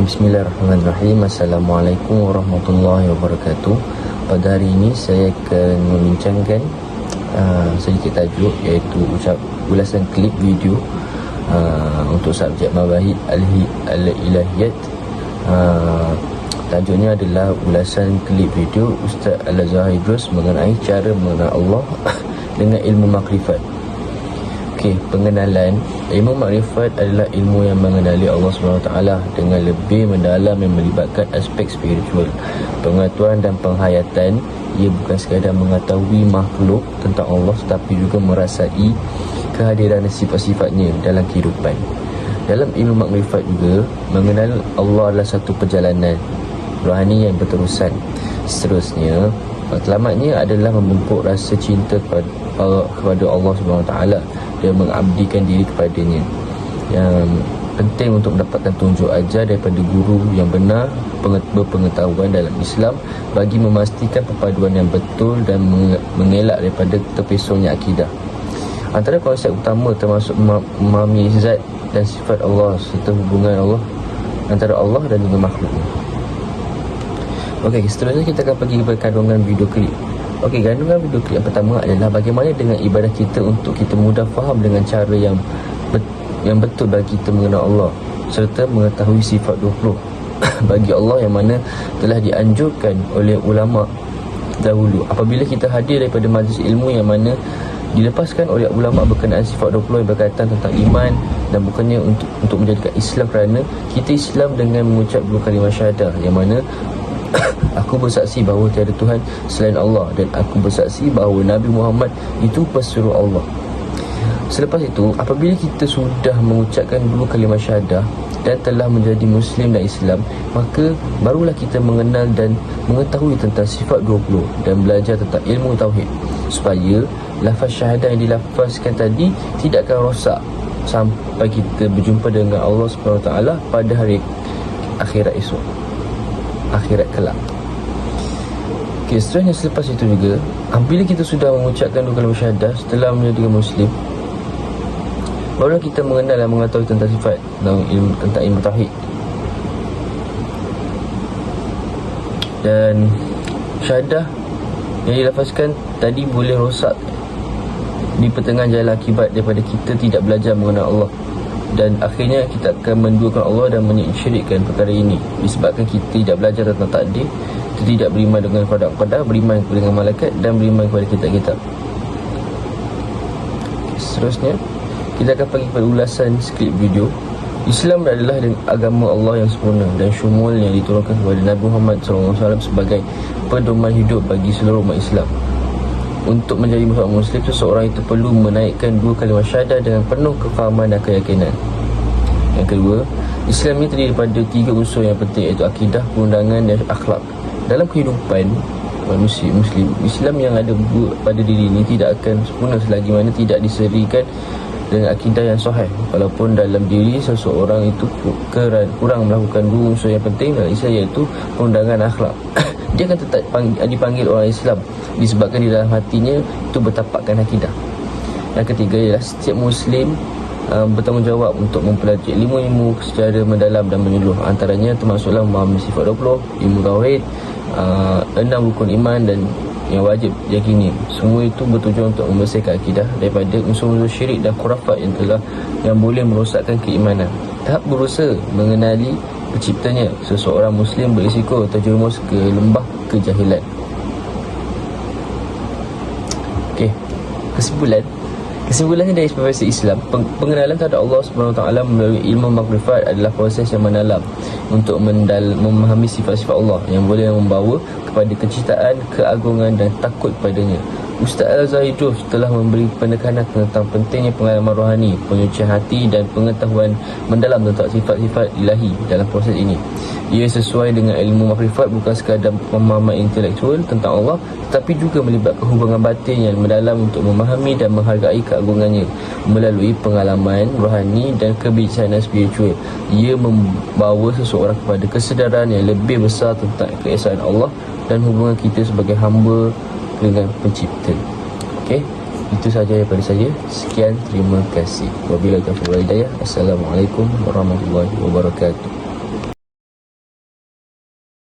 Bismillahirrahmanirrahim. Assalamualaikum warahmatullahi wabarakatuh. Pada hari ini saya akan membincangkan sedikit tajuk, iaitu ulasan klip video untuk subjek Mabahith Al-Ilahiyat. Tajuknya adalah ulasan klip video Ustaz Al-Azhar Idrus mengenai cara mengenal Allah dengan ilmu makrifat. Pengenalan. Ilmu makrifat adalah ilmu yang mengenali Allah SWT dengan lebih mendalam, yang melibatkan aspek spiritual, pengetahuan dan penghayatan. Ia bukan sekadar mengetahui makhluk tentang Allah, tetapi juga merasai kehadiran dan sifat-sifatnya dalam kehidupan. Dalam ilmu makrifat juga, mengenal Allah adalah satu perjalanan rohani yang berterusan. Seterusnya, matlamatnya adalah memupuk rasa cinta kepada Allah SWT dan mengabdikan diri kepadanya. Yang penting untuk mendapatkan tunjuk ajar daripada guru yang benar, berpengetahuan dalam Islam, bagi memastikan perpaduan yang betul dan mengelak daripada terpesongnya akidah. Antara konsep utama termasuk memahami zat dan sifat Allah serta hubungan Allah antara Allah dan dengan makhluknya. Seterusnya kita akan pergi kepada kandungan video klip. Kandungan video klip yang pertama adalah bagaimana dengan ibadah kita untuk kita mudah faham dengan cara yang betul bagi kita mengenal Allah serta mengetahui sifat 20 bagi Allah yang mana telah dianjurkan oleh ulama dahulu. Apabila kita hadir daripada majlis ilmu yang mana dilepaskan oleh ulama berkenaan sifat 20 yang berkaitan tentang iman, dan bukannya untuk menjadikan Islam kerana kita Islam dengan mengucap 2 kalimah syahadah, yang mana aku bersaksi bahawa tiada Tuhan selain Allah, dan aku bersaksi bahawa Nabi Muhammad itu pesuruh Allah. Selepas itu, apabila kita sudah mengucapkan 2 kalimah syahadah dan telah menjadi Muslim dan Islam, maka barulah kita mengenal dan mengetahui tentang sifat 20 dan belajar tentang ilmu Tauhid, supaya lafaz syahadah yang dilafazkan tadi tidak akan rosak sampai kita berjumpa dengan Allah SWT pada hari akhirat esok, akhirat kelak. Seterusnya, selepas itu juga, apabila kita sudah mengucapkan 2 kalimah syahadah setelah menjadi Muslim, barulah kita mengenal dan mengetahui tentang sifat tentang ilmu Tauhid. Dan syahadah yang dilafazkan tadi boleh rosak di pertengahan jalan akibat daripada kita tidak belajar mengenal Allah, dan akhirnya kita akan menduakan Allah dan mensyirikkan perkara ini disebabkan kita tidak belajar tentang takdir, kita tidak beriman dengan qadar, beriman dengan malaikat, dan beriman kepada kitab-kitab. Seterusnya, kita akan pergi pada ulasan skrip video. Islam adalah agama Allah yang sempurna dan syumul yang diturunkan kepada Nabi Muhammad SAW sebagai pedoman hidup bagi seluruh umat Islam. Untuk menjadi Muslim, seseorang itu perlu menaikkan 2 kalimah syahadah dengan penuh kefahaman dan keyakinan. Yang kedua, Islam ini terdiri daripada 3 unsur yang penting, iaitu akidah, perundangan dan akhlak. Dalam kehidupan manusia Muslim, Islam yang ada pada diri ini tidak akan sempurna selagi mana tidak diserikan dengan akidah yang sahih. Walaupun dalam diri seseorang itu kurang melakukan 2 unsur yang penting dalam Islam, iaitu perundangan akhlak, dia akan tetap dipanggil orang Islam disebabkan di dalam hatinya itu bertapakkan akidah. Yang ketiga ialah setiap Muslim bertanggungjawab untuk mempelajari ilmu-ilmu secara mendalam dan menyeluruh. Antaranya termasuklah memahami sifat 20, ilmu Tauhid, 6 rukun iman dan yang wajib yakini. Semua itu bertujuan untuk membersihkan akidah daripada unsur-unsur syirik dan khurafat yang boleh merosakkan keimanan. Tahap berusaha mengenali penciptanya, seseorang Muslim berisiko terjerumus ke lembah kejahilan. Kesimpulannya dari profesi Islam, pengenalan terhadap Allah SWT melalui ilmu makrifat adalah proses yang mendalam untuk memahami sifat-sifat Allah yang boleh membawa kepada kecintaan, keagungan dan takut kepadanya. Ustaz Al-Azhar Idrus telah memberi penekanan tentang pentingnya pengalaman rohani, penyucian hati dan pengetahuan mendalam tentang sifat-sifat ilahi dalam proses ini. Ia sesuai dengan ilmu makrifat bukan sekadar pemahaman intelektual tentang Allah, tetapi juga melibatkan hubungan batin yang mendalam untuk memahami dan menghargai keagungannya melalui pengalaman rohani dan kebijaksanaan spiritual. Ia membawa seseorang kepada kesedaran yang lebih besar tentang keesaan Allah dan hubungan kita sebagai hamba dengan pencipta. Itu sahaja daripada saya. Sekian, terima kasih. Wabillahi taufiq wal hidayah. Assalamualaikum warahmatullahi wabarakatuh.